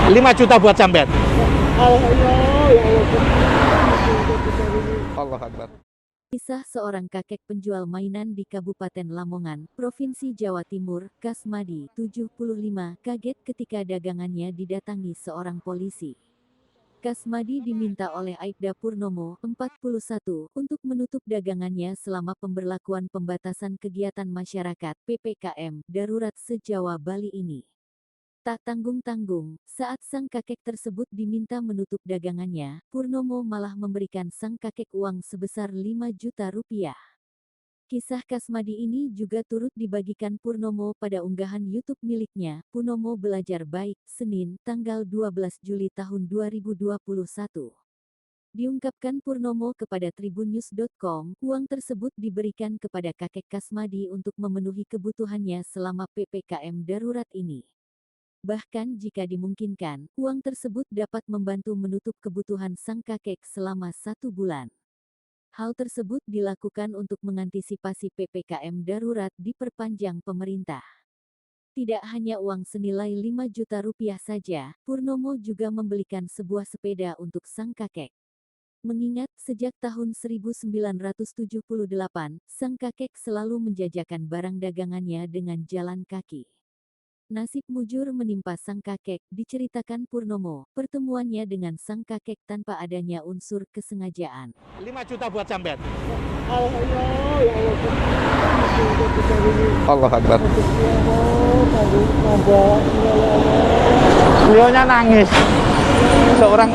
5 juta buat sampean. Allah Akbar. Kisah seorang kakek penjual mainan di Kabupaten Lamongan, Provinsi Jawa Timur, Kasmadi, 75, kaget ketika dagangannya didatangi seorang polisi. Kasmadi diminta oleh Aibda Purnomo, 41, untuk menutup dagangannya selama pemberlakuan pembatasan kegiatan masyarakat (PPKM) darurat se-Jawa Bali ini. Tak tanggung-tanggung, saat sang kakek tersebut diminta menutup dagangannya, Purnomo malah memberikan sang kakek uang sebesar 5 juta rupiah. Kisah Kasmadi ini juga turut dibagikan Purnomo pada unggahan YouTube miliknya, Purnomo Belajar Baik, Senin, tanggal 12 Juli tahun 2021. Diungkapkan Purnomo kepada tribunnews.com, uang tersebut diberikan kepada kakek Kasmadi untuk memenuhi kebutuhannya selama PPKM darurat ini. Bahkan jika dimungkinkan, uang tersebut dapat membantu menutup kebutuhan sang kakek selama 1 bulan. Hal tersebut dilakukan untuk mengantisipasi PPKM darurat diperpanjang pemerintah. Tidak hanya uang senilai 5 juta rupiah saja, Purnomo juga membelikan sebuah sepeda untuk sang kakek. Mengingat sejak tahun 1978, sang kakek selalu menjajakan barang dagangannya dengan jalan kaki. Nasib mujur menimpa sang kakek, diceritakan Purnomo. Pertemuannya dengan sang kakek tanpa adanya unsur kesengajaan. 5 juta buat sampean. Allah Akbar. Beliaunya nangis. Seorang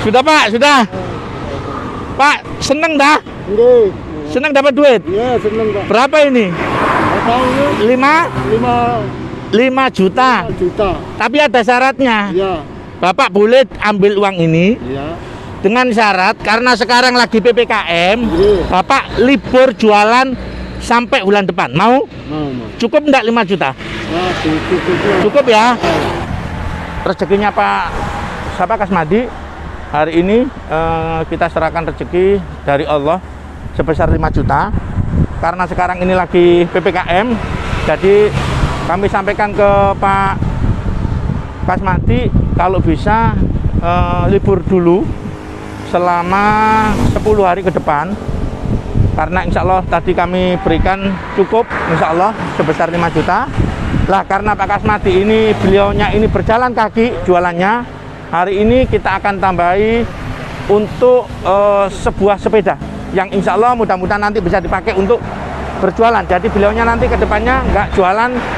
Sudah Pak, sudah. Pak, seneng dah? Senang dapat duit? Iya, senang Pak. Berapa ini? 5 juta. Tapi ada syaratnya. Iya. Bapak boleh ambil uang ini. Iya. Dengan syarat karena sekarang lagi PPKM, Iya. Bapak libur jualan sampai bulan depan. Mau? Mau. Cukup enggak 5 juta? Nah, Cukup ya. Rezekinya Pak siapa Kasmadi hari ini kita serahkan rezeki dari Allah sebesar 5 juta karena sekarang ini lagi PPKM. Jadi kami sampaikan ke Pak Kasmadi kalau bisa libur dulu selama 10 hari ke depan karena insya Allah tadi kami berikan cukup insya Allah sebesar 5 juta lah. Karena Pak Kasmadi ini beliaunya ini berjalan kaki jualannya, hari ini kita akan tambahi untuk sebuah sepeda yang insya Allah mudah-mudahan nanti bisa dipakai untuk berjualan. Jadi beliaunya nanti ke depannya nggak jualan